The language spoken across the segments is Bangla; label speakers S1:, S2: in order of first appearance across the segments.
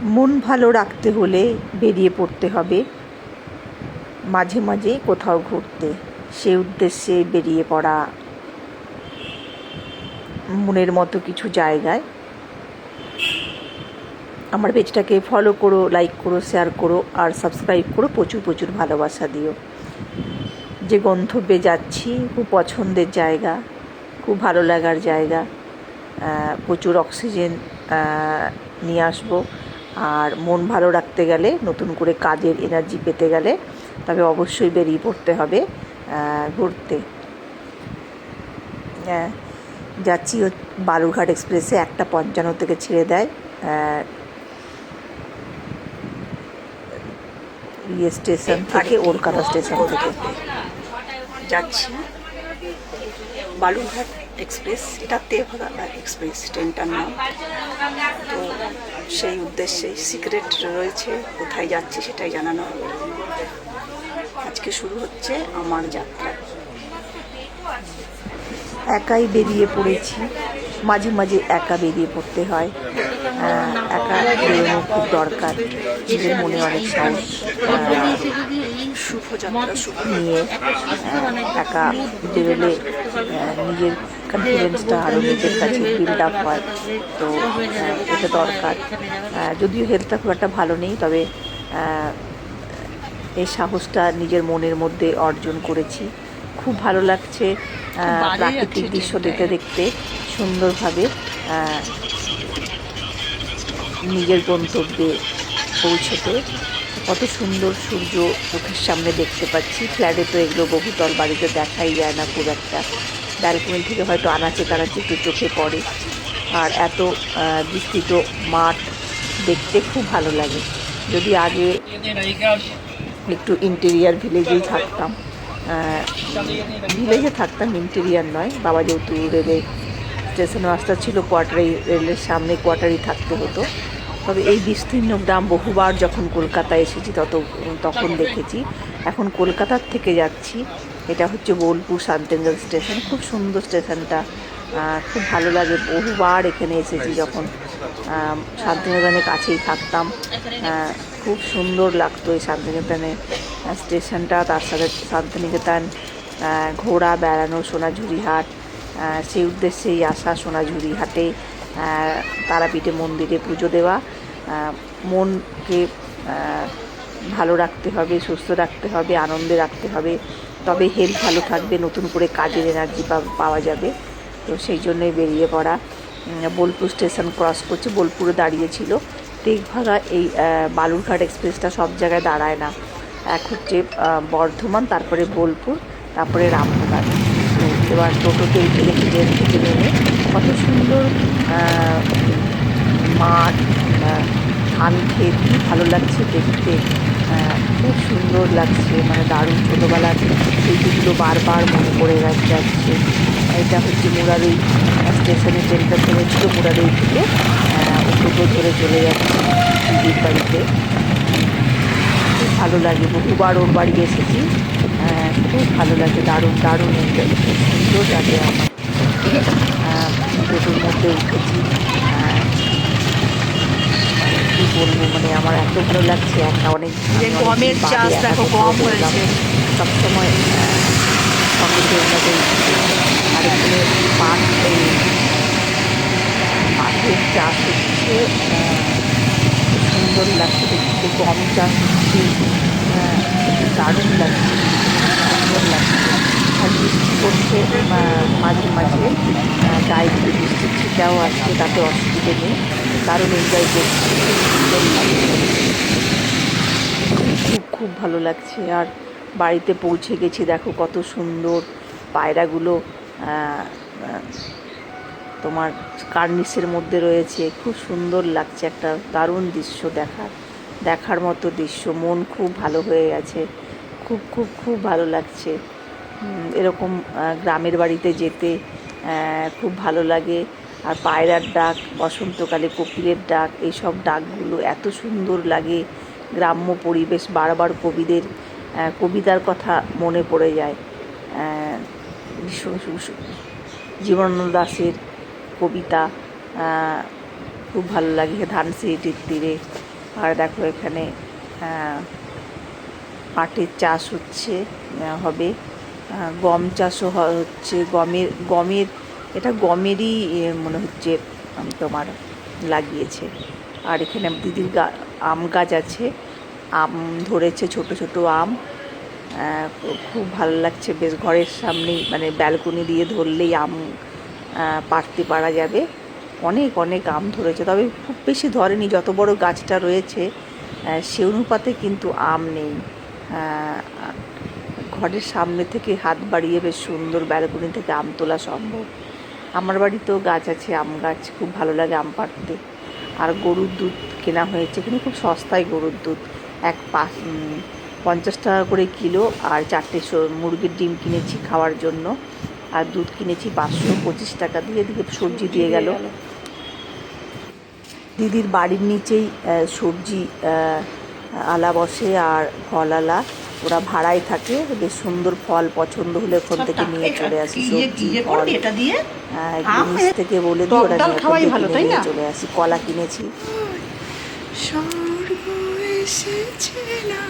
S1: মন ভালো রাখতে হলে বেরিয়ে পড়তে হবে মাঝে মাঝে কোথাও ঘুরতে। সে উদ্দেশ্যে বেরিয়ে পড়া মনের মতো কিছু জায়গায়। আমার পেজটাকে ফলো করো, লাইক করো, শেয়ার করো আর সাবস্ক্রাইব করো। প্রচুর প্রচুর ভালোবাসা দিও। যে গন্তব্যে যাচ্ছি খুব পছন্দের জায়গা, খুব ভালো লাগার জায়গা। প্রচুর অক্সিজেন নিয়ে আসবো। আর মন ভালো রাখতে গেলে, নতুন করে কাজের এনার্জি পেতে গেলে তবে অবশ্যই বেরিয়ে পড়তে হবে ঘুরতে। যাচ্ছি বালুরঘাট এক্সপ্রেসে 1:55 থেকে ছেড়ে দেয় স্টেশন থেকে, কলকাতা স্টেশন থেকে। যাচ্ছি বালুরঘাট এক্সপ্রেস, এটা তেভাগা এক্সপ্রেস ট্রেনটার নাম। তো সেই উদ্দেশ্যে সিক্রেট রয়েছে, কোথায় যাচ্ছি সেটাই জানানো হবে। আজকে শুরু হচ্ছে আমার যাত্রা। একাই বেরিয়ে পড়েছি, মাঝে মাঝে একা বেরিয়ে পড়তে হয়। একা বেরোনো খুব দরকার। নিজের মনে অনেক সাহস শুভযাত্রা নিয়ে একা বেরোলে নিজের কনফিডেন্সটা আরও নিজের কাছে বিল্ড আপ হয়। তো এটা দরকার। যদিও হেলথটা খুব একটা ভালো নেই, তবে এই সাহসটা নিজের মনের মধ্যে অর্জন করেছি। খুব ভালো লাগছে প্রাকৃতিক দৃশ্য দেখতে দেখতে সুন্দরভাবে নিজের গন্তব্যে পৌঁছতে। কত সুন্দর সূর্য চোখের সামনে দেখতে পাচ্ছি। ফ্ল্যাটে তো এগুলো বহুতল বাড়িতে দেখাই যায় না খুব একটা। ব্যালকনি থেকে হয়তো আনাচে কানাচে একটু চোখে পড়ে। আর এত বিস্তৃত মাঠ দেখতে খুব ভালো লাগে। যদি আগে একটু ইন্টেরিয়ার ভিলেজেই থাকতাম, ইন্টেরিয়ার নয়, বাবা যেহেতু রেলে স্টেশন মাস্টার ছিল, রেলের সামনে কোয়ার্টারই থাকতে হতো। তবে এই বিস্তীর্ণ গ্রাম বহুবার যখন কলকাতায় এসেছি তখন দেখেছি। এখন কলকাতার থেকে যাচ্ছি, এটা হচ্ছে বোলপুর শান্তিনিকেতন স্টেশন। খুব সুন্দর স্টেশনটা, খুব ভালো লাগে। বহুবার এখানে এসেছি যখন শান্তিনিকেতনের কাছেই থাকতাম। খুব সুন্দর লাগতো এই শান্তিনিকেতনে স্টেশনটা। তার সাথে শান্তিনিকেতন ঘোরা, বেড়ানো, সোনাঝুরি হাট, সেই উদ্দেশ্যেই আসা। সোনাঝুরি হাটে তারাপীঠে মন্দিরে পুজো দেওয়া। মনকে ভালো রাখতে হবে, সুস্থ রাখতে হবে, আনন্দে রাখতে হবে, তবে হেলথ ভালো থাকবে, নতুন করে কাজের এনার্জি পাওয়া যাবে। তো সেই জন্যই বেরিয়ে পড়া। বোলপুর স্টেশন ক্রস করছে, বোলপুরে দাঁড়িয়েছিল। তেভাগা এই বালুরঘাট এক্সপ্রেসটা সব জায়গায় দাঁড়ায় না। এক হচ্ছে বর্ধমান, তারপরে বোলপুর, তারপরে রামপুরহাট। তো এবার টোটোতে উঠে গেছি, ট্রেন থেকে নেমে। কত সুন্দর মাঠ, ধান ক্ষেত, কী ভালো লাগছে দেখতে। খুব সুন্দর লাগছে, মানে দারুণ। ছোটোবেলার স্মৃতিগুলো বারবার মনে পড়ে যাচ্ছে। এটা হচ্ছে মুরারই স্টেশনে ট্রেনটা থেমেছিল। মুরারই থেকে টোটো ধরে চলে যাচ্ছে দিদির বাড়িতে। খুব ভালো লাগে, বহুবার ওর বাড়ি এসেছি। খুব ভালো লাগে, দারুণ দারুণ এনজয়, খুব সুন্দর লাগে আমার। টোটোর মধ্যে উঠেছি, কী বলবো, মানে আমার এত ভালো লাগছে। একা অনেক গমের চাষ দেখো, গম হয়েছে সবসময় সঙ্গে ট্রেনটাতে। আর এখানে পাটের চাষ হচ্ছে, সুন্দর লাগছে দেখতে। গম চাষ হচ্ছে, দারুণ লাগছে, সুন্দর লাগছে। আর বৃষ্টি পড়ছে মাঝে মাঝে, গায়ে একটু বৃষ্টির ছিটাও আসছে, তাতে অসুবিধে নেই। দারুণ এনজয় করছি, খুব সুন্দর লাগছে, খুব খুব ভালো লাগছে। আর বাড়িতে পৌঁছে গেছি, দেখো কত সুন্দর পায়রাগুলো তোমার কার্নিসের মধ্যে রয়েছে। খুব সুন্দর লাগছে, একটা দারুণ দৃশ্য, দেখার মতো দৃশ্য। মন খুব ভালো হয়ে গেছে, খুব খুব খুব ভালো লাগছে। এরকম গ্রামের বাড়িতে যেতে খুব ভালো লাগে। আর পায়রার ডাক, বসন্তকালে কোকিলের ডাক, এইসব ডাকগুলো এত সুন্দর লাগে। গ্রাম্য পরিবেশ, বারবার কবিতার কথা মনে পড়ে যায়। জীবনানন্দ দাশের কবিতা খুব ভালো লাগে। ধানসিঁড়িটির তীরে আর দেখো এখানে পাটের চাষ হচ্ছে, হবে গম চাষও হচ্ছে, গমের এটা গমেরই মনে হচ্ছে তোমার লাগিয়েছে। আর এখানে দিদির আম গাছ আছে, আম ধরেছে, ছোট ছোট আম, খুব ভালো লাগছে বেশ। ঘরের সামনেই মানে ব্যালকনি দিয়ে ধরলেই আম পাড়তে পারা যাবে। অনেক অনেক আম ধরেছে, তবে খুব বেশি ধরেনি, যত বড় গাছটা রয়েছে সে অনুপাতে কিন্তু আম নেই। ঘরের সামনে থেকে হাত বাড়িয়ে বেশ সুন্দর ব্যালকনি থেকে আম তোলা সম্ভব। আমার বাড়িতেও গাছ আছে, আম গাছ, খুব ভালো লাগে আম পাড়তে। আর গরুর দুধ কেনা হয়েছে, এখানে খুব সস্তায় গরুর দুধ, 50 টাকা করে কিলো। আর 4টে মুরগির ডিম কিনেছি খাওয়ার জন্য, আর দুধ কিনেছি 525 টাকা দিয়ে। এদিকে সবজি দিয়ে গেল। দিদির বাড়ির নিচেই সবজি আলা বসে আর ফল আলা, ওরা ভাড়ায় থাকে। বেশ সুন্দর ফল পছন্দ হলে ওখান থেকে নিয়ে চলে আসি সবজি ফল। নিচ থেকে বলে দিই ওরা নিয়ে চলে আসি। কলা কিনেছি।
S2: স্বর্গ এসেছে না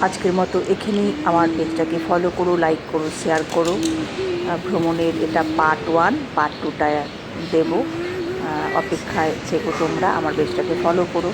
S1: আজকের মতো এখানেই। আমার পেজটাকে ফলো করো, লাইক করো, শেয়ার করো। ভ্রমণের এটা পার্ট 1, পার্ট 2টা দেবো, অপেক্ষায় থেকো তোমরা। আমার পেজটাকে ফলো করো।